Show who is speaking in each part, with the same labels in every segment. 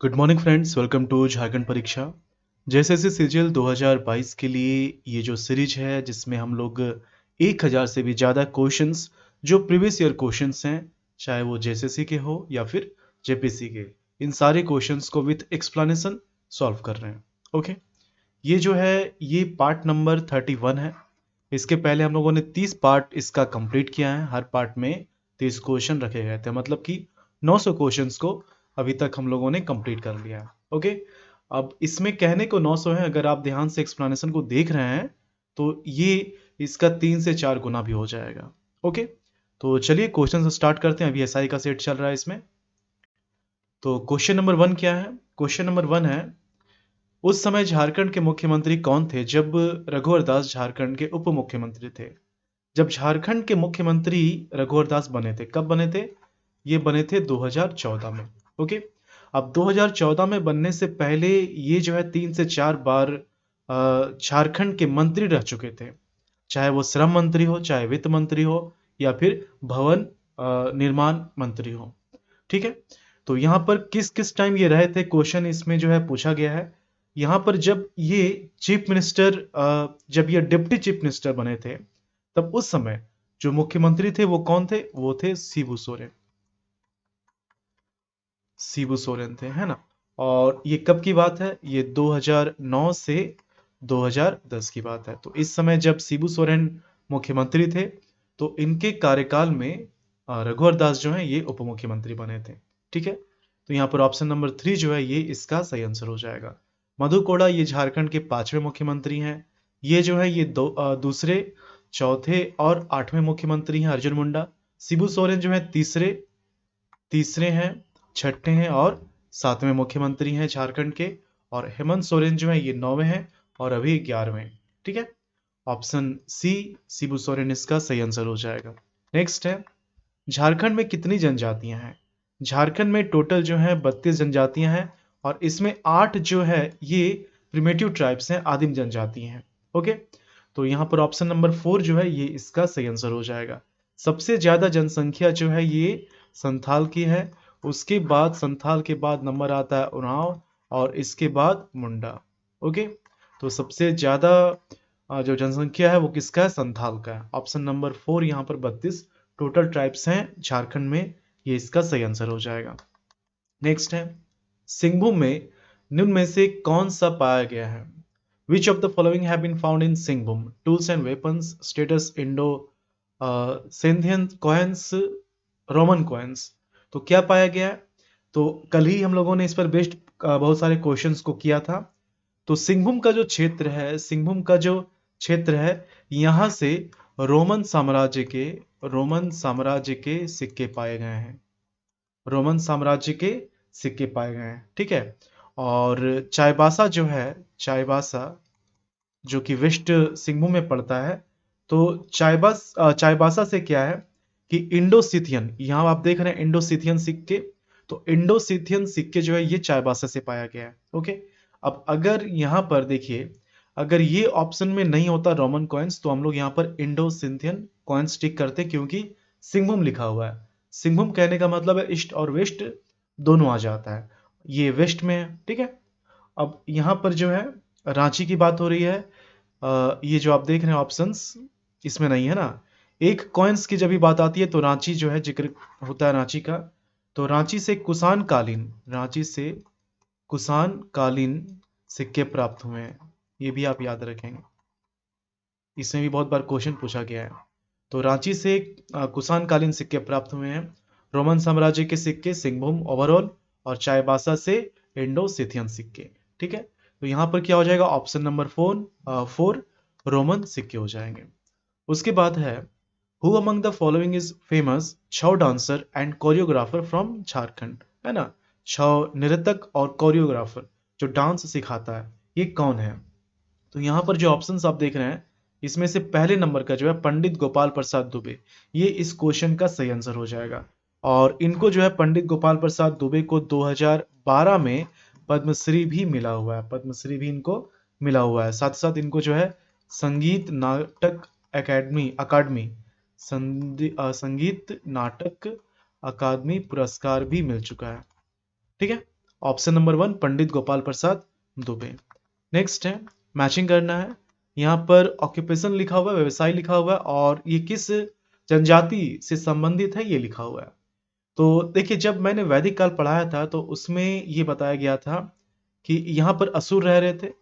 Speaker 1: Good morning friends, welcome to Jharkhand परीक्षा। JSSC CGL 2022 के लिए ये जो सीरीज है जिसमें हम लोग 1000 से भी ज़्यादा क्वेश्चंस जो प्रीवियस ईयर क्वेश्चंस हैं, चाहे वो जेएसएससी के हो या फिर जेपीसी के, इन सारे क्वेश्चंस को विथ एक्सप्लेनेशन सॉल्व कर रहे हैं। ओके, ये जो है ये पार्ट नंबर 31 है। इसके पहले हम लोगों ने 30 पार्ट इसका कंप्लीट किया है। हर पार्ट में 30 क्वेश्चन रखे गए थे, मतलब कि 900 क्वेश्चंस को अभी तक हम लोगों ने कंप्लीट कर लिया है। ओके, अब इसमें कहने को 900 है, अगर आप ध्यान से एक्सप्लेनेशन को देख रहे हैं तो ये इसका 3 से 4 गुना भी हो जाएगा। ओके, तो चलिए क्वेश्चन स्टार्ट करते हैं। अभी एसआई का सेट चल रहा है इसमें। तो क्वेश्चन नंबर 1 क्या है? क्वेश्चन नंबर 1 है, उस समय झारखंड के मुख्यमंत्री कौन थे जब रघुवर दास झारखंड के उप मुख्यमंत्री थे? जब झारखंड के मुख्यमंत्री रघुवर दास बने थे, कब बने थे? ये बने थे 2014 में। ओके, अब 2014 में बनने से पहले ये जो है 3 से 4 बार झारखंड के मंत्री रह चुके थे, चाहे वो श्रम मंत्री हो, चाहे वित्त मंत्री हो, या फिर भवन निर्माण मंत्री हो। ठीक है, तो यहाँ पर किस किस टाइम ये रहे थे, क्वेश्चन इसमें जो है पूछा गया है। यहाँ पर जब ये चीफ मिनिस्टर, जब ये डिप्टी चीफ मिनिस्टर बने थे, तब उस समय जो मुख्यमंत्री थे वो कौन थे? वो थे शिबू सोरेन। शिबू सोरेन थे, है ना। और ये कब की बात है? ये 2009 से 2010 की बात है। तो इस समय जब शिबू सोरेन मुख्यमंत्री थे, तो इनके कार्यकाल में रघुवर दास जो है ये उप मुख्यमंत्री बने थे। ठीक है, तो यहाँ पर ऑप्शन नंबर 3 जो है ये इसका सही आंसर हो जाएगा। मधु कोड़ा ये झारखंड के 5वें मुख्यमंत्री हैं। ये जो है ये दूसरे, चौथे और 8वें मुख्यमंत्री हैं अर्जुन मुंडा। शिबू सोरेन जो है तीसरे तीसरे हैं, छठे हैं और 7वें मुख्यमंत्री हैं झारखंड के। और हेमंत सोरेन जो है ये 9वें हैं और अभी 11वें। ठीक है, ऑप्शन सी शिबू सोरेन इसका सही आंसर हो जाएगा। नेक्स्ट है, झारखंड में कितनी जनजातियां हैं? झारखंड में टोटल जो है 32 जनजातियां हैं, और इसमें 8 जो है ये प्रिमेटिव ट्राइब्स हैं, आदिम जनजाति हैं। ओके, तो यहाँ पर ऑप्शन नंबर 4 जो है ये इसका सही आंसर हो जाएगा। सबसे ज्यादा जनसंख्या जो है ये संथाल की है, उसके बाद संथाल के बाद नंबर आता है उरांव, और इसके बाद मुंडा। ओके, तो सबसे ज्यादा जो जनसंख्या है वो किसका है? संथाल का है। ऑप्शन नंबर 4 यहाँ पर 32 टोटल ट्राइब्स हैं झारखंड में, ये इसका सही आंसर हो जाएगा। नेक्स्ट है, सिंहभूम में निम्न में से कौन सा पाया गया है? Which of the following have been found in Singhbhum? Tools and weapons, statues Indo Scythian coins, Roman coins. तो क्या पाया गया? तो कल ही हम लोगों ने इस पर बेस्ड बहुत सारे क्वेश्चंस को किया था। तो सिंहभूम का जो क्षेत्र है, सिंहभूम का जो क्षेत्र है, यहाँ से रोमन साम्राज्य के सिक्के पाए गए हैं। रोमन साम्राज्य के सिक्के पाए गए हैं। ठीक है, और चाईबासा जो है, चाईबासा जो कि वेस्ट सिंहभूम में पड़ता है, तो चाईबासा से क्या है कि इंडोसिथियन, यहाँ आप देख रहे हैं इंडोसिथियन सिक्के, तो इंडोसिथियन सिक्के जो है ये चाईबासा से पाया गया है। ओके, अब अगर यहाँ पर देखिए, अगर ये ऑप्शन में नहीं होता रोमन कॉइन्स, तो हम लोग यहाँ पर इंडोसिथियन कॉइन्स टिक करते, क्योंकि सिंहभूम लिखा हुआ है। सिंहभूम कहने का मतलब है ईस्ट और वेस्ट दोनों आ जाता है, ये वेस्ट में है। ठीक है, अब यहाँ पर जो है रांची की बात हो रही है। ये जो आप देख रहे हैं ऑप्शंस, इसमें नहीं है ना। एक कॉइन्स की जब भी बात आती है तो रांची जो है जिक्र होता है रांची का। तो रांची से कुषाण कालीन सिक्के प्राप्त हुए हैं, ये भी आप याद रखेंगे, इसमें भी बहुत बार क्वेश्चन पूछा गया है। तो रांची से कुषाण कालीन सिक्के प्राप्त हुए हैं, रोमन साम्राज्य के सिक्के सिंहभूम ओवरऑल, और चाईबासा से इंडो सिथियन सिक्के। ठीक है, तो यहाँ पर क्या हो जाएगा? ऑप्शन नंबर 4 रोमन सिक्के हो जाएंगे। उसके बाद है, who among the following is famous Chhau dancer and choreographer from Jharkhand? है ना, छौ नृतक और कोरियोग्राफर जो डांस सिखाता है, ये कौन है? तो यहाँ पर जो ऑप्शंस आप देख रहे हैं, इसमें से पहले नंबर का जो है पंडित गोपाल प्रसाद दुबे, ये इस क्वेश्चन का सही आंसर हो जाएगा। और इनको जो है पंडित गोपाल प्रसाद दुबे को 2012 में पद्मश्री भी मिला हुआ है, पद्मश्री भी इनको मिला हुआ है। साथ साथ इनको जो है संगीत नाटक अकादमी संगीत नाटक अकादमी पुरस्कार भी मिल चुका है। ठीक है, ऑप्शन नंबर 1 पंडित गोपाल प्रसाद दुबे। नेक्स्ट है मैचिंग करना है। यहाँ पर ऑक्यूपेशन लिखा हुआ है, व्यवसाय लिखा हुआ है, और ये किस जनजाति से संबंधित है ये लिखा हुआ है। तो देखिए जब मैंने वैदिक काल पढ़ाया था तो उसमें ये बताया गया था कि यहाँ पर असुर रह रहे थे,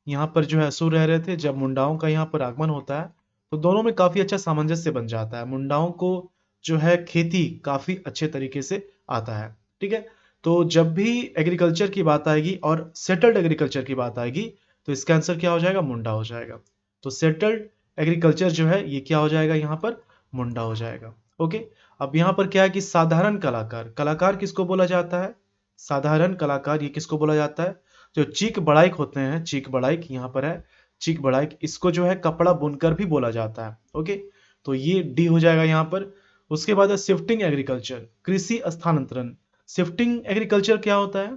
Speaker 1: यहाँ पर जो है असुर रह रहे थे। जब मुंडाओं का यहाँ पर आगमन होता है तो दोनों में काफी अच्छा सामंजस्य बन जाता है। मुंडाओं को जो है खेती काफी अच्छे तरीके से आता है, ठीक है। तो जब भी एग्रीकल्चर की बात आएगी और सेटल्ड एग्रीकल्चर की बात आएगी तो इसका आंसर क्या हो जाएगा, मुंडा हो जाएगा। तो सेटल्ड एग्रीकल्चर जो है ये क्या हो जाएगा, यहाँ पर मुंडा हो जाएगा। ओके, अब यहाँ पर क्या है कि साधारण कलाकार, कलाकार किसको बोला जाता है, साधारण कलाकार ये किसको बोला जाता है, जो चीक बड़ाइक होते हैं, चीक बड़ाइक यहाँ पर है, चीक बड़ाइक, इसको जो है कपड़ा बुनकर भी बोला जाता है। ओके, तो ये डी हो जाएगा यहाँ पर। उसके बाद है शिफ्टिंग एग्रीकल्चर, कृषि स्थानांतरण। शिफ्टिंग एग्रीकल्चर क्या होता है,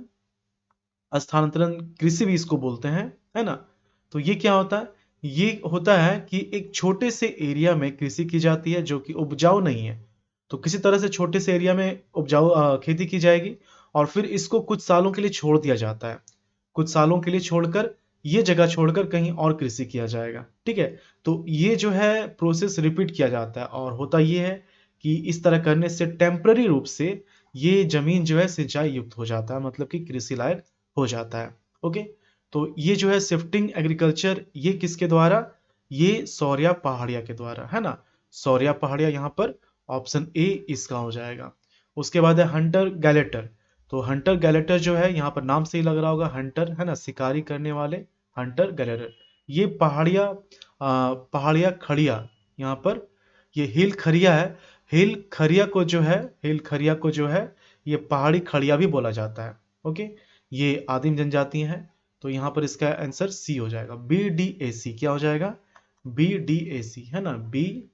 Speaker 1: स्थानांतरण कृषि भी इसको बोलते हैं, है ना। तो ये क्या होता है, ये होता है कि एक छोटे से एरिया में कृषि की जाती है जो कि उपजाऊ नहीं है। तो किसी तरह से छोटे से एरिया में उपजाऊ खेती की जाएगी और फिर इसको कुछ सालों के लिए छोड़ दिया जाता है। कुछ सालों के लिए छोड़कर, ये जगह छोड़कर कहीं और कृषि किया जाएगा, ठीक है। तो ये जो है प्रोसेस रिपीट किया जाता है और होता ये है कि इस तरह करने से टेम्पररी रूप से ये जमीन जो है सिंचाई युक्त हो जाता है, मतलब कि कृषि लायक हो जाता है। ओके, तो ये जो है शिफ्टिंग एग्रीकल्चर, ये किसके द्वारा, ये सौर्या पहाड़िया के द्वारा, है ना। सौर्या पहाड़िया यहाँ पर ऑप्शन ए इसका हो जाएगा। उसके बाद है हंटर गैलेटर। तो हंटर गैलेटर जो है यहाँ पर नाम से ही लग रहा होगा, हंटर है ना, शिकारी करने वाले, हंटर गैलेटर। ये पहाड़िया खड़िया, यहाँ पर ये हिल खरिया है। हिल खरिया को जो है, हिल खरिया को जो है ये पहाड़ी खड़िया भी बोला जाता है। ओके, ये आदिम जनजाति हैं। तो यहाँ पर इसका आंसर सी हो जाएगा, बी डी ए सी। क्या हो जाएगा, बी डी ए सी, है ना, B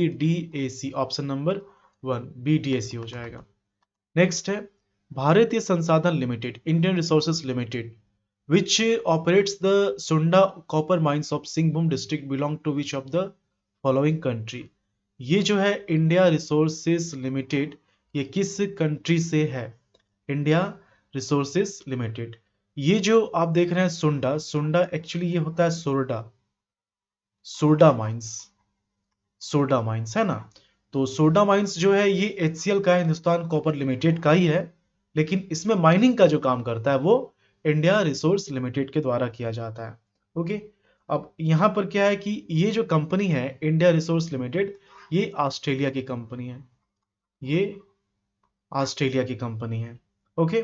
Speaker 1: D A C, option number 1 B D A C हो जाएगा। नेक्स्ट है भारतीय संसाधन limited, Indian resources limited, which operates the Surda copper mines of Singhbhum district, belong to which of the following country. ये जो है इंडिया रिसोर्सेज लिमिटेड, ये किस कंट्री से है, इंडिया रिसोर्सेज लिमिटेड। ये जो आप देख रहे हैं सुंडा, सुंडा एक्चुअली ये होता है सोरडा, सोरडा माइंस, सोरडा माइंस, है ना। तो सोरडा माइंस जो है ये एचसीएल का है, हिंदुस्तान कॉपर लिमिटेड का ही है, लेकिन इसमें माइनिंग का जो काम करता है वो इंडिया रिसोर्स लिमिटेड के द्वारा किया जाता है। ओके, अब यहाँ पर क्या है कि ये जो कंपनी है इंडिया रिसोर्स लिमिटेड, ये ऑस्ट्रेलिया की कंपनी है, ये ऑस्ट्रेलिया की कंपनी है। ओके,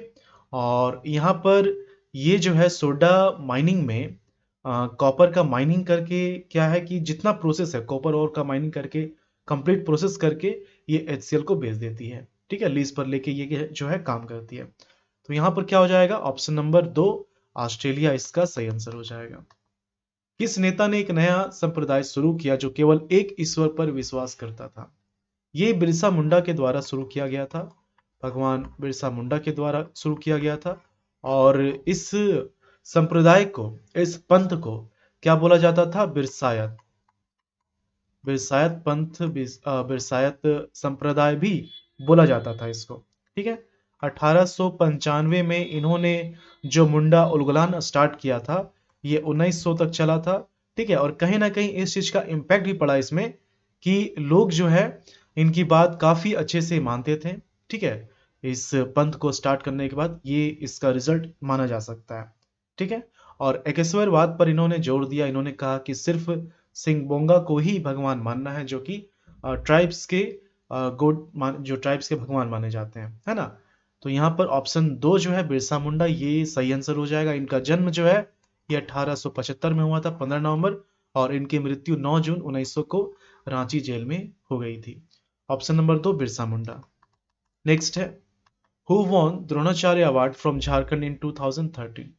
Speaker 1: और यहाँ पर ये जो है सोडा माइनिंग में कॉपर का माइनिंग करके क्या है कि जितना प्रोसेस है कॉपर और का माइनिंग करके कंप्लीट प्रोसेस करके ये एचसीएल को बेच देती है, ठीक है, लीज पर लेके ये जो है काम करती है। तो यहाँ पर क्या हो जाएगा, ऑप्शन नंबर 2 ऑस्ट्रेलिया इसका सही आंसर हो जाएगा। किस नेता ने एक नया संप्रदाय शुरू किया जो केवल एक ईश्वर पर विश्वास करता था। ये बिरसा मुंडा के द्वारा शुरू किया गया था, भगवान बिरसा मुंडा के द्वारा शुरू किया गया था। और इस संप्रदाय को, इस पंथ को क्या बोला जाता था, बिरसायत, बिरसायत पंथ, बिरसायत संप्रदाय भी बोला जाता था इसको, ठीक है। 1895 में इन्होंने जो मुंडा उलगुलान स्टार्ट किया था, ये 1900 तक चला था, ठीक है। और कहीं ना कहीं इस चीज का इम्पैक्ट भी पड़ा इसमें कि लोग जो है इनकी बात काफी अच्छे से मानते थे, ठीक है। इस पंथ को स्टार्ट करने के बाद ये इसका रिजल्ट माना जा सकता है, ठीक है। और एकेश्वरवाद पर इन्होंने जोर दिया, इन्होंने कहा कि सिर्फ सिंगबोंगा को ही भगवान मानना है, जो कि ट्राइब्स के जो ट्राइब्स के भगवान माने जाते हैं, है ना। तो यहाँ पर ऑप्शन 2 जो है बिरसा मुंडा, ये सही आंसर हो जाएगा। इनका जन्म जो है ये 1875 में हुआ था 15 नवंबर, और इनकी मृत्यु 9 जून 1900 को रांची जेल में हो गई थी। Option number 2 Birsa Munda. Next है who won Dronacharya award from Jharkhand in 2013।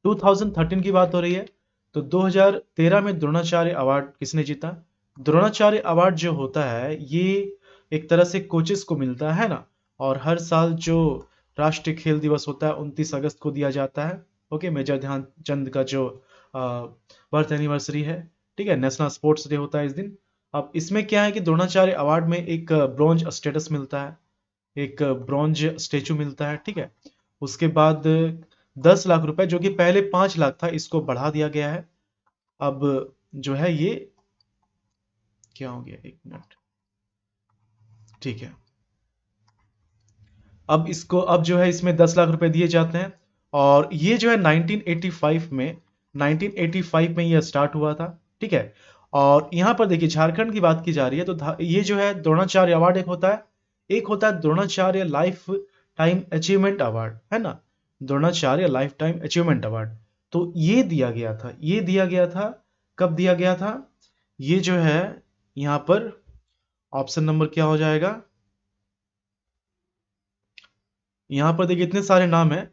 Speaker 1: 2013 की बात हो रही है, तो 2013 में द्रोणाचार्य अवार्ड किसने जीता। द्रोणाचार्य अवार्ड जो होता है ये एक तरह से कोचेस को मिलता है ना, और हर साल जो राष्ट्रीय खेल दिवस होता है 29 अगस्त को दिया जाता है। ओके, मेजर ध्यानचंद का जो बर्थ एनिवर्सरी है, ठीक है, नेशनल स्पोर्ट्स डे होता है इस दिन। अब इसमें क्या है कि द्रोणाचार्य अवार्ड में एक ब्रॉन्ज स्टेटस मिलता है, एक ब्रॉन्ज स्टेचू मिलता है, ठीक है। उसके बाद 10 लाख रुपए, जो कि पहले 5 लाख था, इसको बढ़ा दिया गया है। अब जो है ये क्या हो गया, एक मिनट, ठीक है। अब इसको, अब जो है इसमें 10 लाख रुपए दिए जाते हैं। और ये जो है 1985 में, 1985 में ये स्टार्ट हुआ था, ठीक है। और यहाँ पर देखिए झारखंड की बात की जा रही है, तो ये जो है द्रोणाचार्य अवार्ड एक होता है, एक होता है Dronacharya life time achievement award, है ना, Dronacharya life time achievement award. तो ये दिया गया था, ये दिया गया था, कब दिया गया था, ये जो है यहाँ पर ऑप्शन नंबर क्या हो जाएगा, यहाँ पर देखिए इतने सारे नाम हैं,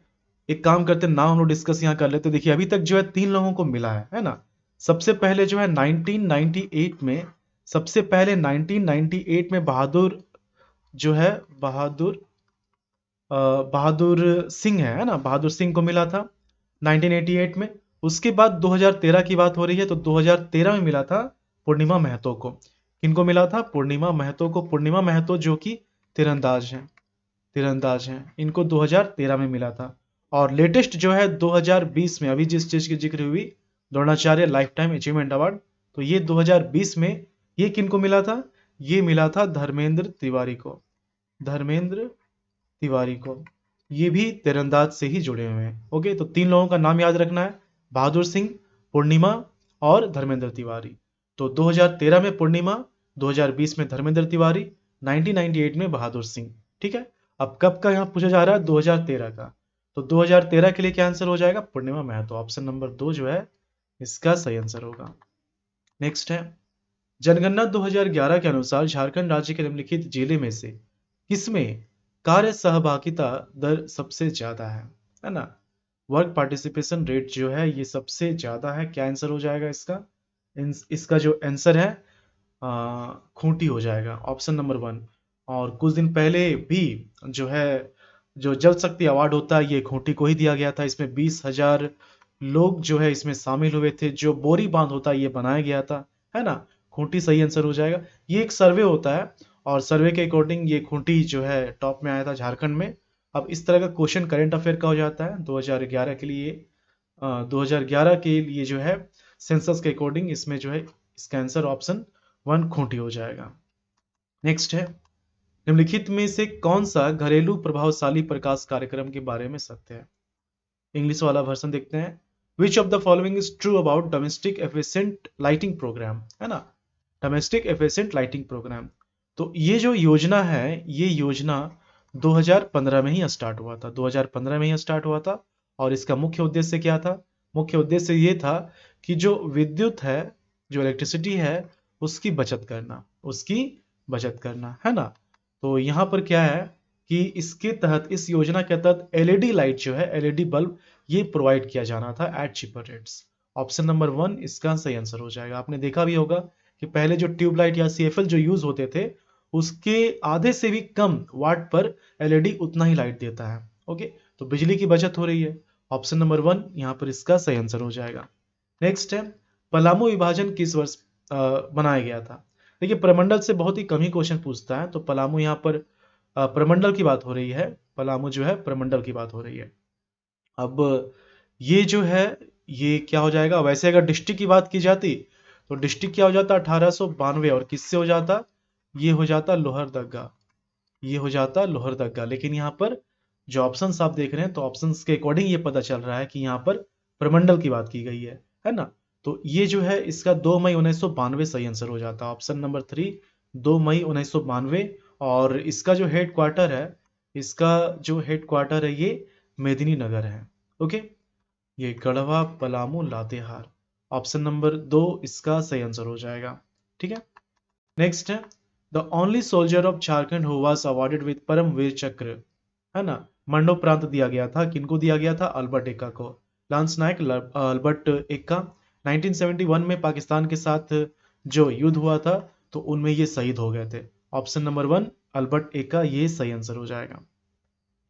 Speaker 1: एक काम करते हैं नाम हम लोग डिस्कस यहाँ कर लेते हैं। देखिए अभी तक जो है 3 लोगों को मिला है ना। सबसे पहले जो है 1998 में, सबसे पहले 1998 में बहादुर जो है, बहादुर बहादुर सिंह है ना, बहादुर सिंह को मिला था 1988 में। उसके बाद 2013 की बात हो रही है, तो 2013 में मिला था पूर्णिमा महतो को। किनको मिला था, पूर्णिमा महतो को। पूर्णिमा महतो जो कि तीरंदाज हैं, तीरंदाज हैं, इनको 2013 में मिला था। और लेटेस्ट जो है 2020 में, अभी जिस चीज की जिक्र हुई, Dronacharya life time achievement award, तो ये 2020 में ये किनको मिला था, ये मिला था धर्मेंद्र तिवारी को, धर्मेंद्र तिवारी को। ये भी तीरंदाज से ही जुड़े हुए हैं। ओके, तो 3 लोगों का नाम याद रखना है, बहादुर सिंह, पूर्णिमा और धर्मेंद्र तिवारी। तो 2013 में पूर्णिमा, 2020 में धर्मेंद्र तिवारी, 1998 में बहादुर सिंह, ठीक है। अब कब का यहाँ पूछा जा रहा है, 2013 का। तो 2013 के लिए क्या आंसर हो जाएगा, पूर्णिमा महतो। ऑप्शन नंबर 2 जो है इसका सही आंसर होगा। नेक्स्ट है, जनगणना 2011 के अनुसार झारखंड राज्य के निम्नलिखित जिले में से किसमें कार्य सहभागिता दर सबसे ज्यादा है ना, वर्क पार्टिसिपेशन रेट जो है ये सबसे ज्यादा है। क्या आंसर हो जाएगा इसका, इसका जो आंसर है खूंटी हो जाएगा, ऑप्शन नंबर 1। और कुछ दिन पहले भी जो है, जो जल शक्ति अवार्ड होता है, ये खूंटी को ही दिया गया था। इसमें 20,000 लोग जो है इसमें शामिल हुए थे। जो बोरी बांध होता है ये बनाया गया था, है ना। खूंटी सही आंसर हो जाएगा। ये एक सर्वे होता है, और सर्वे के अकॉर्डिंग ये खूंटी जो है टॉप में आया था झारखंड में। अब इस तरह का क्वेश्चन करंट अफेयर का हो जाता है 2011 के लिए। 2011 के लिए जो है सेंसस के अकॉर्डिंग, इसमें जो है इसका आंसर ऑप्शन 1 खूंटी हो जाएगा। नेक्स्ट है, निम्नलिखित में से कौन सा घरेलू प्रभावशाली प्रकाश कार्यक्रम के बारे में सत्य है। इंग्लिश वाला वर्जन देखते हैं। Which of the following is true about domestic efficient lighting program, है ना, डोमेस्टिक एफिशिएंट लाइटिंग प्रोग्राम। तो ये जो योजना है, ये योजना 2015 में ही स्टार्ट हुआ था, 2015 में ही स्टार्ट हुआ था। और इसका मुख्य उद्देश्य क्या था, मुख्य उद्देश्य ये था कि जो विद्युत है, जो इलेक्ट्रिसिटी है, उसकी बचत करना, उसकी बचत करना, है ना। तो यहाँ पर क्या है कि इसके तहत, इस योजना के तहत एलईडी लाइट जो है, एलईडी बल्ब, ये प्रोवाइड किया जाना था at cheaper rates. Option number 1 इसका सही आंसर हो जाएगा। आपने देखा भी होगा कि पहले जो ट्यूबलाइट या सीएफएल जो यूज होते थे, उसके आधे से भी कम वाट पर एलईडी उतना ही लाइट देता है। ओके, तो बिजली की बचत हो रही है। ऑप्शन नंबर 1 यहाँ पर इसका सही आंसर हो जाएगा। नेक्स्ट है, पलामू विभाजन किस वर्ष बनाया गया था। देखिए प्रमंडल से बहुत ही कम ही क्वेश्चन पूछता है, तो पलामू यहाँ पर प्रमंडल की बात हो रही है, पलामू जो है प्रमंडल की बात हो रही है। अब ये जो है ये क्या हो जाएगा, वैसे अगर डिस्ट्रिक्ट की बात की जाती, तो डिस्ट्रिक्ट क्या हो जाता 1892, और किससे हो जाता, ये हो जाता लोहरदगा, ये हो जाता लोहरदगा। लेकिन यहाँ पर जो ऑप्शंस आप देख रहे हैं, तो ऑप्शंस के अकॉर्डिंग ये पता चल रहा है कि यहाँ पर प्रमंडल की बात की गई है ना। तो ये जो है इसका 2 मई 1992 सही आंसर हो जाता है, ऑप्शन नंबर 3, 2 मई 1992। और इसका जो हेड क्वार्टर है, इसका जो हेड क्वार्टर है ये मेदिनी नगर है। ओके, ये गढ़वा, पलामू, लातेहार। ऑप्शन नंबर 2 इसका सही आंसर हो जाएगा, ठीक है। नेक्स्ट है, the only soldier of Jharkhand who was awarded with Paramvir Chakra, है ना, मरणोपरांत दिया गया था। किनको दिया गया था, अल्बर्ट एक्का को। लांस नायक अल्बर्ट एक्का 1971 में पाकिस्तान के साथ जो युद्ध हुआ था, तो उनमें ये शहीद हो गए थे। ऑप्शन नंबर 1 अल्बर्ट एक्का, ये सही आंसर हो जाएगा,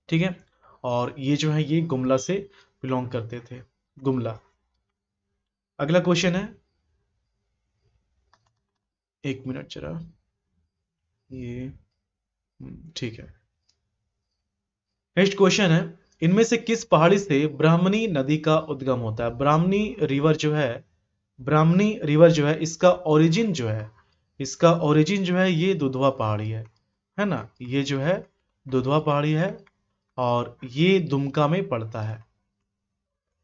Speaker 1: ठीक है। और ये जो है ये गुमला से बिलोंग करते थे, गुमला। अगला क्वेश्चन है, एक मिनट जरा, ये ठीक है। नेक्स्ट क्वेश्चन है, इनमें से किस पहाड़ी से ब्राह्मणी नदी का उद्गम होता है? ब्राह्मणी रिवर जो है इसका ओरिजिन जो है ये दुधवा पहाड़ी है ना? ये जो है दुधवा पहाड़ी है और ये दुमका में पड़ता है।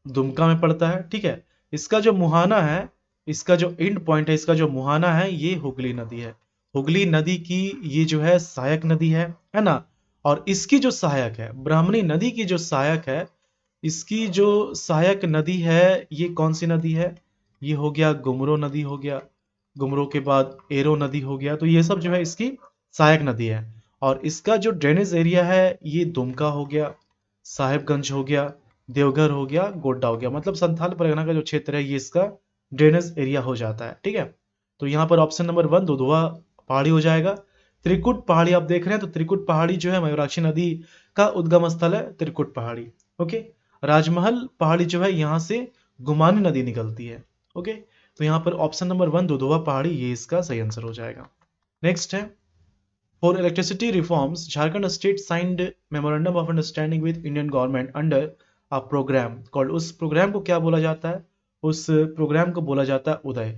Speaker 1: दुमका में पड़ता है, ठीक है। इसका जो मुहाना है, इसका जो एंड पॉइंट है, इसका जो मुहाना है, ये हुगली नदी है। हुगली नदी की ये जो है सहायक नदी है ना? और इसकी जो सहायक है, ब्राह्मणी नदी की जो सहायक है, इसकी जो सहायक नदी है, ये कौन सी नदी है? ये हो गया गुमरो नदी हो गया। गुमरो के बाद एरो नदी हो गया। तो ये सब जो है इसकी सहायक नदी है। और इसका जो ड्रेनेज एरिया है, ये दुमका हो गया, साहिबगंज हो गया, देवघर हो गया, गोड्डा हो गया। मतलब संथाल परगना का जो क्षेत्र है ये इसका ड्रेनेज एरिया हो जाता है, ठीक है। तो यहाँ पर ऑप्शन नंबर 1 दुधवा पहाड़ी हो जाएगा। त्रिकुट पहाड़ी आप देख रहे हैं, तो त्रिकुट पहाड़ी जो है मयूराक्षी नदी का उद्गम स्थल है, त्रिकुट पहाड़ी। ओके। राजमहल पहाड़ी जो है यहाँ से गुमानी नदी निकलती है। ओके। तो यहाँ पर ऑप्शन नंबर 1 दुधवा पहाड़ी ये इसका सही आंसर हो जाएगा। नेक्स्ट है, For electricity reforms, Jharkhand state signed memorandum of understanding with Indian government under a program called, उस प्रोग्राम को क्या बोला जाता है? उस प्रोग्राम को बोला जाता है उदय।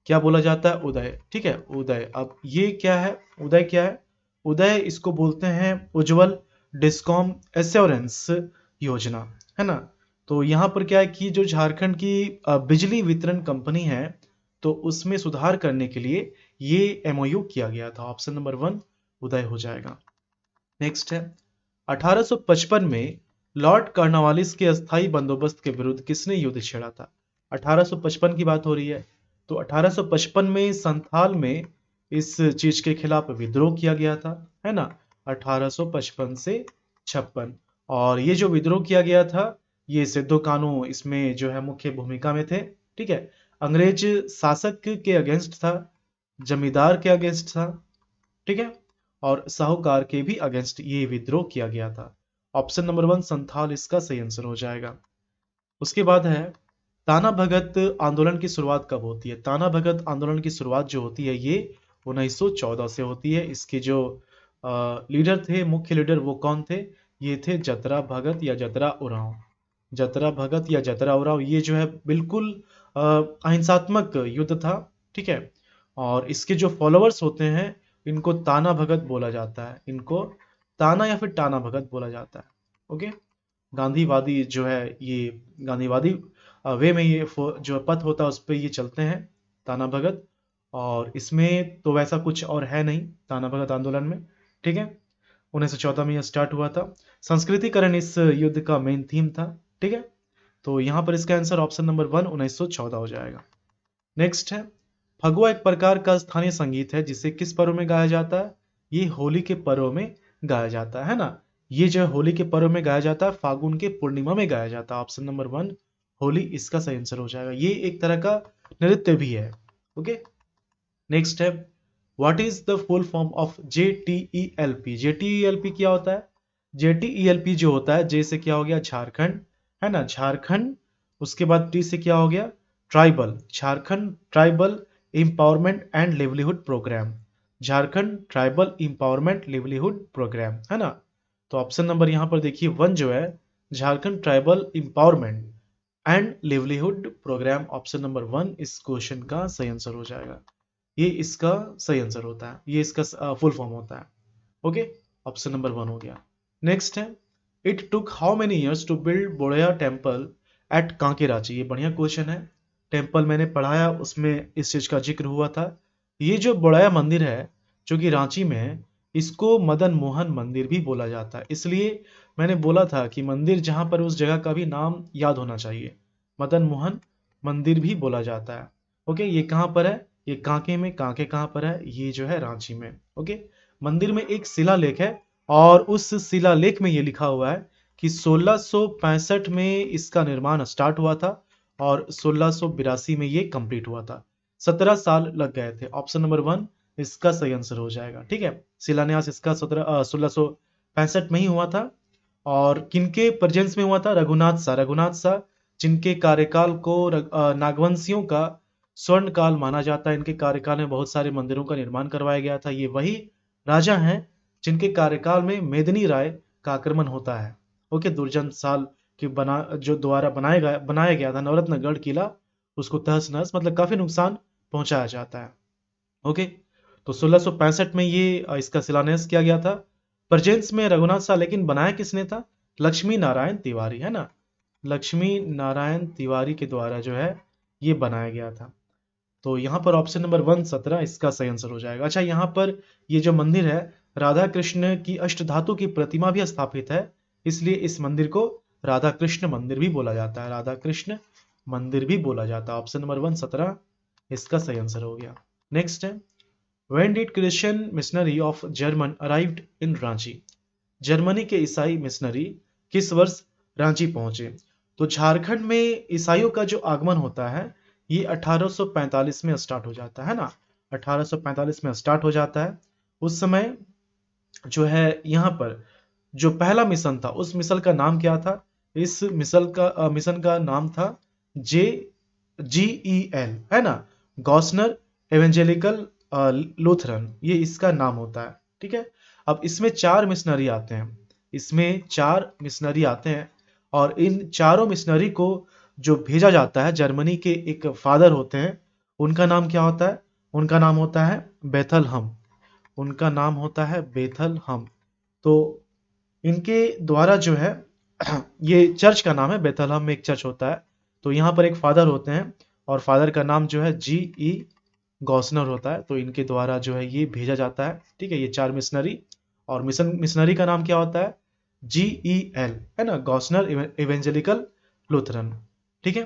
Speaker 1: क्या बोला जाता है? उदय, ठीक है, उदय। अब ये क्या है? उदय क्या है? उदय इसको बोलते हैं उज्जवल डिस्कॉम एश्योरेंस योजना, है ना? तो यहाँ पर क्या है कि जो झारखंड की बिजली वितरण कंपनी है, तो उसमें सुधार करने के लिए ये एमओयू किया गया था। ऑप्शन नंबर 1 उदय हो जाएगा। नेक्स्ट है, 1855 में लॉर्ड कॉर्नवालिस के अस्थायी बंदोबस्त के विरुद्ध किसने युद्ध छेड़ा था? 1855 की बात हो रही है, तो 1855 में संथाल में इस चीज के खिलाफ विद्रोह किया गया था, है ना? 1855 से 56। और ये जो विद्रोह किया गया था, ये सिद्धो कान्हू इसमें जो है मुख्य भूमिका में थे, ठीक है। अंग्रेज शासक के अगेंस्ट था, जमींदार के अगेंस्ट था, ठीक है, और साहूकार के भी अगेंस्ट ये विद्रोह किया गया था। ऑप्शन नंबर 1 संथाल इसका सही आंसर हो जाएगा। उसके बाद है, ताना भगत आंदोलन की शुरुआत कब होती है? ताना भगत आंदोलन की शुरुआत जो होती है ये 1914 से होती है। इसके जो लीडर थे, मुख्य लीडर, वो कौन थे? ये थे जतरा भगत या जतरा उरांव। जतरा भगत या जतरा उरांव, ये जो है बिल्कुल अहिंसात्मक युद्ध था, ठीक है। और इसके जो फॉलोअर्स होते हैं, इनको ताना भगत बोला जाता है। इनको ताना या फिर टाना भगत बोला जाता है। ओके। गांधीवादी जो है, ये गांधीवादी वे में ये जो पथ होता है उस पर ये चलते हैं, ताना भगत। और इसमें तो वैसा कुछ और है नहीं ताना भगत आंदोलन में, ठीक है। 1914 में यह स्टार्ट हुआ था। संस्कृतिकरण इस युद्ध का मेन थीम था, ठीक है। तो यहाँ पर इसका आंसर ऑप्शन नंबर 1 1914 हो जाएगा। नेक्स्ट है, फगुआ एक प्रकार का स्थानीय संगीत है जिसे किस पर्व में गाया जाता है? ये होली के पर्व में गाया जाता है ना? ये जो होली के पर्व में गाया जाता है, फागुन के पूर्णिमा में गाया जाता है। ऑप्शन नंबर 1 होली इसका सही आंसर हो जाएगा। ये एक तरह का नृत्य भी है। ओके। नेक्स्ट है, what is the full form of JTELP? JTELP क्या होता है? JTELP जो होता है, जे से क्या हो गया? झारखंड, है ना? झारखंड। उसके बाद टी से क्या हो गया? Tribal, Jharkhand tribal empowerment and livelihood program. Jharkhand tribal empowerment livelihood program, है ना? तो ऑप्शन नंबर यहाँ पर देखिए 1 जो है, Jharkhand tribal empowerment and livelihood program, option number 1 इस क्वेश्चन का सही आंसर हो जाएगा। ये इसका सही आंसर होता है, ये इसका फुल फॉर्म होता है। ओके। ऑप्शन नंबर 1 हो गया। नेक्स्ट है, it took how many years to build बोड़या टेम्पल एट कांकेराची? ये बढ़िया क्वेश्चन है। टेम्पल मैंने पढ़ाया, उसमें इस चीज का जिक्र हुआ था। ये जो बोड़या मंदिर है जो कि रांची में है, इसको मदन मोहन मंदिर भी बोला जाता है। इसलिए मैंने बोला था कि मंदिर जहां पर, उस जगह का भी नाम याद होना चाहिए। मदन मोहन मंदिर भी बोला जाता है। ओके। ये कहाँ पर है? ये कांके में। कांके कहाँ पर है? ये जो है रांची में। ओके। मंदिर में एक शिलालेख है और उस शिलालेख में ये लिखा हुआ है कि 1665 में इसका निर्माण स्टार्ट हुआ था और 1682 में ये कंप्लीट हुआ था। 17 साल लग गए थे। ऑप्शन नंबर 1 इसका सही आंसर हो जाएगा, ठीक है। शिलान्यास इसका 1665 में ही हुआ था। और किनके प्रेजेंस में हुआ था? रघुनाथ शाह, जिनके कार्यकाल को नागवंशियों का स्वर्ण काल माना जाता है। इनके कार्यकाल में बहुत सारे मंदिरों का निर्माण करवाया गया था। ये वही राजा हैं जिनके कार्यकाल में मेदिनी राय का आक्रमण होता है। ओके, दुर्जन साल के जो द्वारा बनाया गया था नवरत्नगढ़ किला, उसको तहस नहस मतलब काफी नुकसान पहुंचाया जाता है। ओके, तो 1665 में ये इसका शिलान्यास किया गया था। प्रेजेंस में रघुनाथ शाह, लेकिन बनाया किसने था? लक्ष्मी नारायण तिवारी, है ना, लक्ष्मी नारायण तिवारी के द्वारा जो है ये बनाया गया था। तो यहाँ पर ऑप्शन नंबर 117 इसका सही आंसर हो जाएगा। अच्छा, यहाँ पर ये जो मंदिर है, राधा कृष्ण की अष्टधातु की प्रतिमा भी स्थापित है, इसलिए इस मंदिर को राधा कृष्ण मंदिर भी बोला जाता है, राधा कृष्ण मंदिर भी बोला जाता है। ऑप्शन नंबर 117 इसका सही आंसर हो गया। नेक्स्ट है, when did Christian missionary of German arrived in Ranchi? Germany के ईसाई मिशनरी किस वर्ष रांची पहुंचे? तो झारखंड में ईसाइयों का जो आगमन होता है ये 1845 में स्टार्ट हो जाता है ना, 1845 में स्टार्ट हो जाता है। उस समय जो है यहाँ पर जो पहला मिशन था, उस मिशन का नाम क्या था? इस मिशन का नाम था GEL, है ना, गॉसनर एवेंजेलिकल लूथरन, ये इसका नाम होता है। ठीक है, अब इसमें 4 मिशनरी आते हैं, इसमें 4 मिशनरी आते हैं, और इन चारों मिशनरी को जो भेजा जाता है, जर्मनी के एक फादर होते हैं, उनका नाम क्या होता है? उनका नाम होता है बेथलहम, उनका नाम होता है बेथलहम। तो इनके द्वारा जो है ये चर्च का नाम है, बेथलहम में एक चर्च होता है। तो यहाँ पर एक फादर होते हैं, और फादर का नाम जो है GE गॉसनर होता है। तो इनके द्वारा जो है ये भेजा जाता है। ठीक है, ये 4 मिशनरी, और मिशनरी का नाम क्या होता है? GEL, है ना, गॉसनर इवेंजेलिकल लूथरन। ठीक है,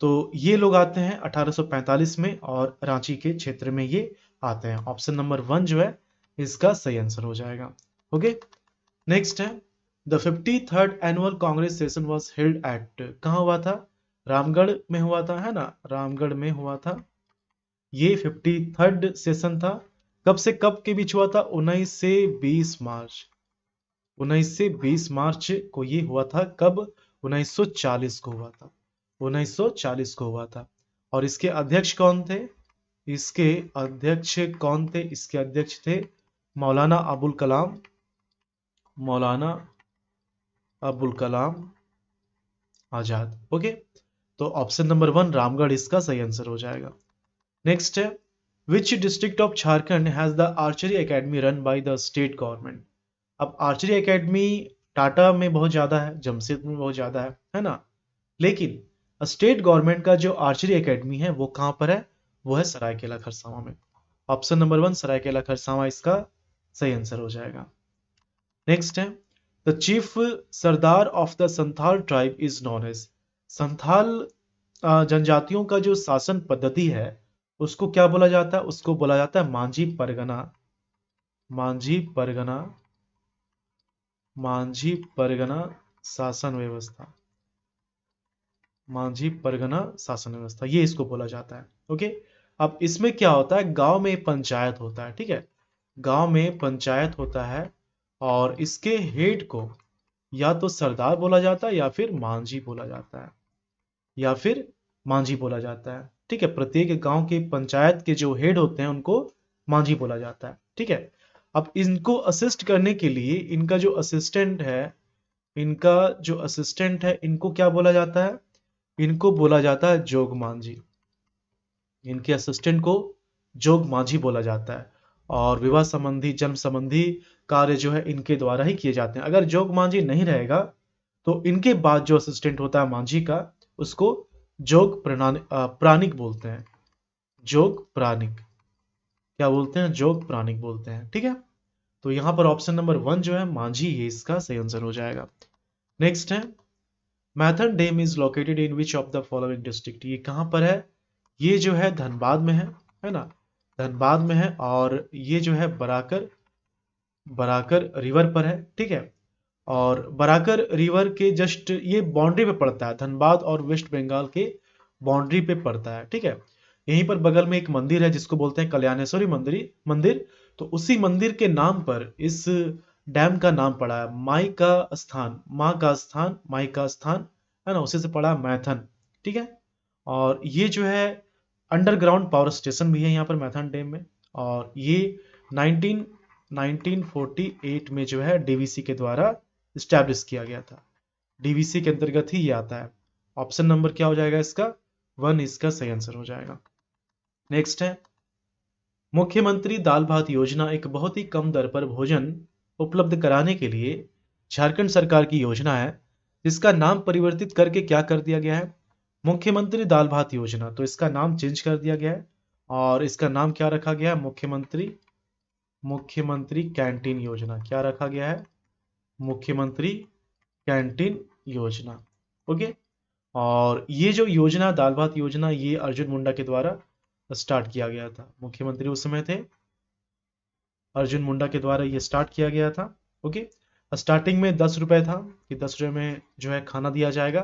Speaker 1: तो ये लोग आते हैं 1845 में, और रांची के क्षेत्र में ये आते हैं। ऑप्शन नंबर 1 जो है इसका सही आंसर हो जाएगा। ओके, नेक्स्ट है, the 53rd annual Congress session was held at, कहाँ हुआ था? रामगढ़ में हुआ था, है ना, रामगढ़ में हुआ था। ये 53rd सेशन था। कब से कब के बीच हुआ था? 19 से 20 मार्च, 19 से 20 मार्च को ये हुआ था। कब? 1940 को हुआ था, 1940 को हुआ था। और इसके अध्यक्ष कौन थे? इसके अध्यक्ष कौन थे? इसके अध्यक्ष थे मौलाना अबुल कलाम, मौलाना अबुल कलाम आजाद। ओके, तो ऑप्शन नंबर 1 रामगढ़ इसका सही आंसर हो जाएगा। नेक्स्ट है, which district of Jharkhand has the archery academy run by the state government? अब आर्चरी एकेडमी टाटा में बहुत ज़्यादा है, जमशेदपुर में बहुत ज़्यादा है ना, लेकिन स्टेट गवर्नमेंट का जो आर्चरी एकेडमी है वो कहाँ पर है? वो है सरायकेला खरसावां में। ऑप्शन नंबर 1 सरायकेला खरसावां इसका सही आंसर हो जाएगा। नेक्स्ट है, the chief Sardar of the Santhal tribe is known as, Santhal जनजातियों का जो शासन पद्धति है उसको क्या बोला जाता है? उसको बोला जाता है मांझी परगना, मांझी परगना, मांझी परगना शासन व्यवस्था, मांझी परगना शासन व्यवस्था, ये इसको बोला जाता है। ओके, अब इसमें क्या होता है? गांव में पंचायत होता है। ठीक है, गांव में पंचायत होता है, और इसके हेड को या तो सरदार बोला जाता है, या फिर मांझी बोला जाता है, या फिर मांझी बोला जाता है। ठीक है, प्रत्येक गांव के पंचायत के जो हेड होते हैं उनको मांझी बोला जाता है। ठीक है, अब इनको असिस्ट करने के लिए इनका जो असिस्टेंट है, इनका जो असिस्टेंट है, इनको क्या बोला जाता है? इनको बोला जाता है जोग मांझी, इनके असिस्टेंट को जोग मांझी बोला जाता है। और विवाह संबंधी, जन्म संबंधी कार्य जो है इनके द्वारा ही किए जाते हैं। अगर जोग मांझी नहीं रहेगा तो इनके बाद जो असिस्टेंट होता है मांझी का, उसको प्राणिक बोलते हैं, जोग प्राणिक, क्या बोलते हैं? जोग प्राणिक बोलते हैं। ठीक है, तो यहां पर ऑप्शन नंबर 1 जो है मांझी, ये इसका सही आंसर हो जाएगा। नेक्स्ट है, Maithon dam is located in which of the following district, ये कहां पर है? ये जो है धनबाद में है ना, धनबाद में है, और ये जो है बराकर, बराकर रिवर पर है। ठीक है, और बराकर रिवर के जस्ट ये बाउंड्री पे पड़ता है, धनबाद और वेस्ट बंगाल के बाउंड्री पे पड़ता है। ठीक है, यहीं पर बगल में एक मंदिर है जिसको बोलते हैं कल्याणेश्वरी मंदिर। तो उसी मंदिर के नाम पर इस डैम का नाम पड़ा है, माई का स्थान, माँ का स्थान, माई का स्थान, है ना, उसी से पड़ा मैथन। ठीक है, और ये जो है अंडरग्राउंड पावर स्टेशन भी है यहाँ पर मैथन डैम में, और ये 1948 में जो है डीवीसी के द्वारा स्टैब्लिश किया गया था। डीवीसी के अंतर्गत ही ये आता है। ऑप्शन नंबर क्या हो जाएगा इसका? 1 इसका सही आंसर हो जाएगा। नेक्स्ट है, मुख्यमंत्री दाल भात योजना एक बहुत ही कम दर पर भोजन उपलब्ध कराने के लिए झारखंड सरकार की योजना है, जिसका नाम परिवर्तित करके क्या कर दिया गया है? मुख्यमंत्री दाल भात योजना, तो इसका नाम चेंज कर दिया गया है और इसका नाम क्या रखा गया है? मुख्यमंत्री कैंटीन योजना। क्या रखा गया है? मुख्यमंत्री कैंटीन योजना। ओके। और ये जो योजना दाल भात योजना, ये अर्जुन मुंडा के द्वारा स्टार्ट किया गया था। मुख्यमंत्री उस समय थे अर्जुन मुंडा के द्वारा ये स्टार्ट किया गया था। ओके। स्टार्टिंग में 10 रुपए था कि 10 रुपए में जो है खाना दिया जाएगा,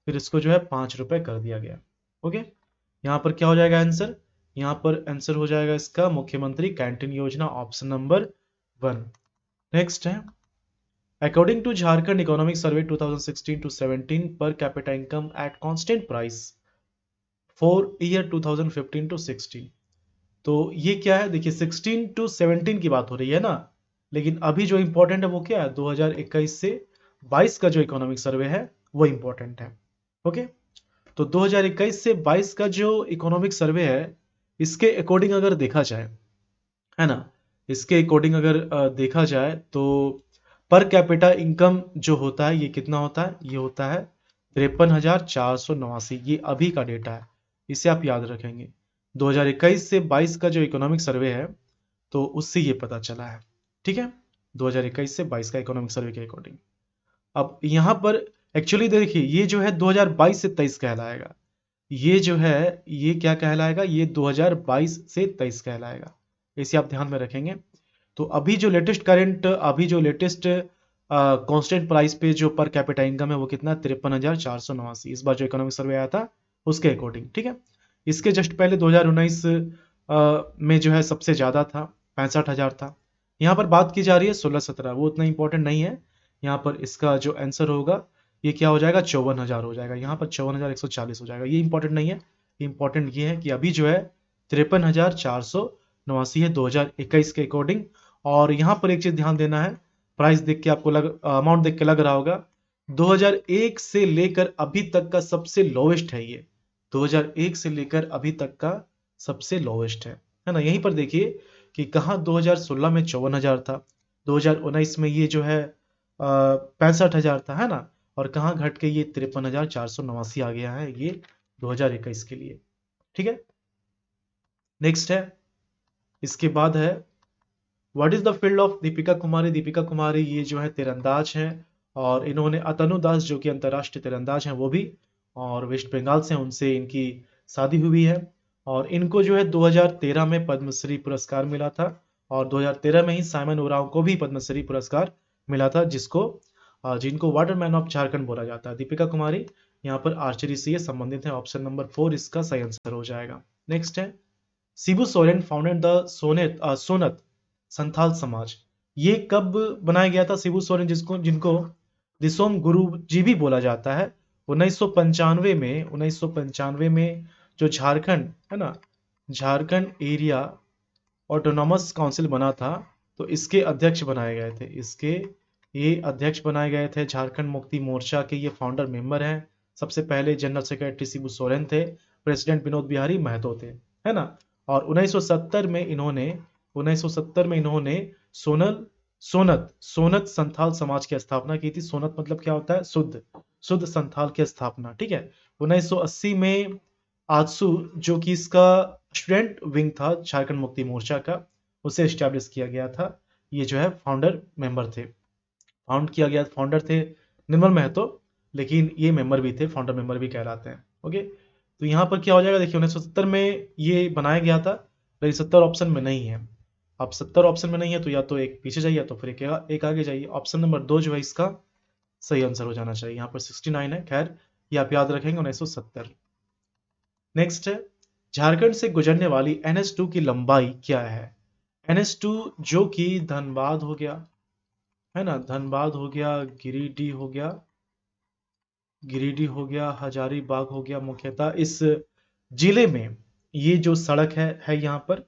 Speaker 1: फिर इसको जो है 5 रुपए कर दिया गया। ओके। यहाँ पर क्या हो जाएगा आंसर? यहाँ पर आंसर हो जाएगा इसका मुख्यमंत्री कैंटीन योजना, ऑप्शन नंबर 1। नेक्स्ट है, according to Jharkhand economic survey 2016 to 17 per capita income at constant price for year 2015 to 16। तो ये क्या है? देखिए 16 to 17 की बात हो रही है ना, लेकिन अभी जो इंपॉर्टेंट है वो क्या है? 2021 से 22 का जो इकोनॉमिक सर्वे है वो इंपॉर्टेंट है। ओके। तो 2021 से 22 का जो इकोनॉमिक सर्वे है, इसके अकॉर्डिंग अगर देखा जाए, है ना, इसके अकॉर्डिंग अगर देखा जाए तो पर कैपिटा इनकम जो होता है ये कितना होता है? ये होता है 53,489। ये अभी का डेटा है, इसे आप याद रखेंगे। 2021 से 22 का जो इकोनॉमिक सर्वे है तो उससे ये पता चला है। ठीक है, 2021 से 22 का इकोनॉमिक सर्वे के अकॉर्डिंग। अब यहाँ पर एक्चुअली देखिए ये जो है 2022 से 23 कहलाएगा, ये जो है ये क्या कहलाएगा? ये 2022 से 23 कहलाएगा, इसे आप ध्यान में रखेंगे। तो अभी जो लेटेस्ट कांस्टेंट प्राइस पे जो पर कैपिटा इनकम है वो कितना? 53,489, इस बार जो इकोनॉमिक सर्वे आया था उसके अकॉर्डिंग। ठीक है, इसके जस्ट पहले 2019 में जो है सबसे ज़्यादा था, 65,000 था। यहाँ पर बात की जा रही है 16-17, वो उतना इंपॉर्टेंट नहीं है। यहाँ पर इसका जो आंसर होगा ये क्या हो जाएगा? 54,000 हो जाएगा। यहाँ पर 54,140 हो जाएगा। ये इंपॉर्टेंट नहीं है, इंपॉर्टेंट ये है कि अभी जो है 53,489 है 2021 के अकॉर्डिंग। और यहाँ पर एक चीज ध्यान देना है, प्राइस देख के आपको अमाउंट देख के लग रहा होगा 2001 से लेकर अभी तक का सबसे लोवेस्ट है ये। 2001 से लेकर अभी तक का सबसे लोवेस्ट है ना। यहीं पर देखिए कि कहाँ 2016 में 54,000 था, 2019 में ये जो है 65,000 था, है ना, और कहाँ घट के ये 53,489 आ गया है ये 2021 के लिए। ठीक है, नेक्स्ट है, इसके बाद है what is the field of Deepika Kumari. Deepika Kumari ये जो है तीरंदाज हैं और इन्होंने अतनु दास जो कि अंतर्राष्ट्रीय तीरंदाज हैं वो भी, और वेस्ट बंगाल से उनसे इनकी शादी हुई है। और इनको जो है 2013 में पद्मश्री पुरस्कार मिला था और 2013 में ही साइमन उरांव को भी पद्मश्री पुरस्कार मिला था, जिनको वाटरमैन ऑफ झारखंड बोला जाता है। दीपिका कुमारी यहाँ पर आर्चरी से संबंधित है, ऑप्शन नंबर 4 इसका सही आंसर हो जाएगा। नेक्स्ट है, शिबू सोरेन फाउंडेड द सोनत संथाल समाज। ये कब बनाया गया था? शिबू सोरेन जिनको दिसोम गुरु जी भी बोला जाता है, 1995 में जो झारखंड है ना, झारखंड एरिया ऑटोनॉमस काउंसिल बना था तो इसके अध्यक्ष बनाए गए थे। ये अध्यक्ष बनाए गए थे, झारखंड मुक्ति मोर्चा के ये फाउंडर मेंबर हैं। सबसे पहले जनरल सेक्रेटरी शिबू सोरेन थे, प्रेसिडेंट विनोद बिहारी महतो थे, है ना। और 1970 में इन्होंने सोनत संथाल समाज की स्थापना की थी। सोनत मतलब क्या होता है? शुद्ध संथाल की स्थापना। ठीक है, 1980 में आजसू जो कि इसका स्टूडेंट विंग था झारखंड मुक्ति मोर्चा का, उसे एस्टैब्लिश किया गया था। ये जो है फाउंडर मेंबर थे, फाउंडर थे निर्मल महतो, लेकिन ये मेंबर भी थे, फाउंडर मेंबर भी कहलाते हैं। ओके, तो यहाँ पर क्या हो जाएगा? देखिए 1970 में ये बनाया गया था, लेकिन 70 ऑप्शन में नहीं है। अब 70 ऑप्शन में नहीं है तो या तो एक पीछे जाइए या तो फिर एक आगे जाइए। ऑप्शन नंबर 2 जो है इसका सही आंसर हो जाना चाहिए। यहाँ पर 69 है, खैर ये आप याद रखेंगे 1970। नेक्स्ट है, झारखंड से गुजरने वाली NH2 की लंबाई क्या है? NH2 जो कि धनबाद हो गया, है ना, धनबाद हो गया, गिरिडीह हो गया, हजारीबाग हो गया, मुख्यतः इस जिले में ये जो सड़क है यहाँ पर,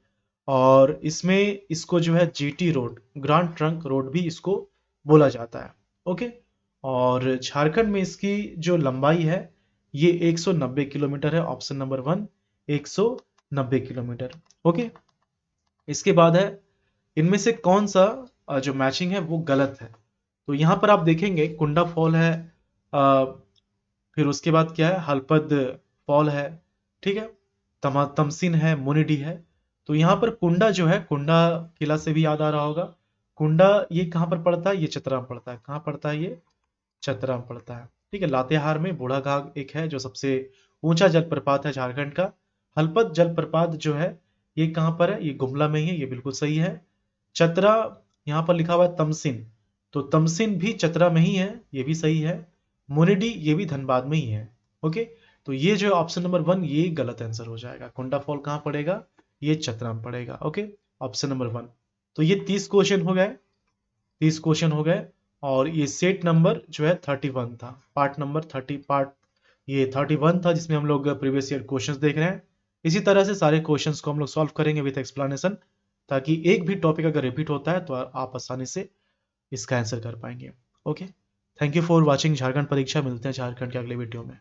Speaker 1: और इसमें इसको जो है GT road, grand trunk road भी इसको बोला जाता है। ओके, और झारखंड में इसकी जो लंबाई है ये 190 किलोमीटर है। Option number 1 190 kilometre. ओके, इसके बाद है इनमें से कौन सा जो मैचिंग है वो गलत है। तो यहाँ पर आप देखेंगे कुंडा फॉल है, अ, फिर उसके बाद क्या है, हलपद फॉल है, ठीक है, तमसिन है, मुनिडी है। तो यहाँ पर कुंडा जो है, कुंडा किला से भी याद आ रहा होगा। कुंडा ये कहाँ पर पड़ता है, ये चतरा में पड़ता है। कहाँ पड़ता है ये, चतरा में पड़ता है, ठीक है। लातेहार में बूढ़ा घाघ एक है जो सबसे ऊंचा जलप्रपात है झारखंड का। हलपत जलप्रपात जो है ये कहाँ पर है, ये गुमला में ही है, ये बिल्कुल सही है। चतरा यहाँ पर लिखा हुआ है तमसिन, तो तमसिन भी चतरा में ही है, ये भी सही है। मुनिडी ये भी धनबाद में ही है। ओके, तो ये जो ऑप्शन नंबर 1 ये गलत आंसर हो जाएगा। कुंडा फॉल कहाँ पड़ेगा, ये चतरा में पड़ेगा। Okay, option number 1। तो ये 30 क्वेश्चन हो गए, 30 क्वेश्चन हो गए। और ये सेट नंबर जो है 31 था, पार्ट नंबर 30, पार्ट ये 31 था जिसमें हम लोग प्रीवियस ईयर क्वेश्चंस देख रहे हैं। इसी तरह से सारे क्वेश्चंस को हम लोग सॉल्व करेंगे विद एक्सप्लेनेशन, ताकि एक भी टॉपिक अगर रिपीट होता है तो आप आसानी से इसका आंसर कर पाएंगे। Okay, thank you for watching Jharkhand परीक्षा। मिलते हैं झारखंड के अगले वीडियो में।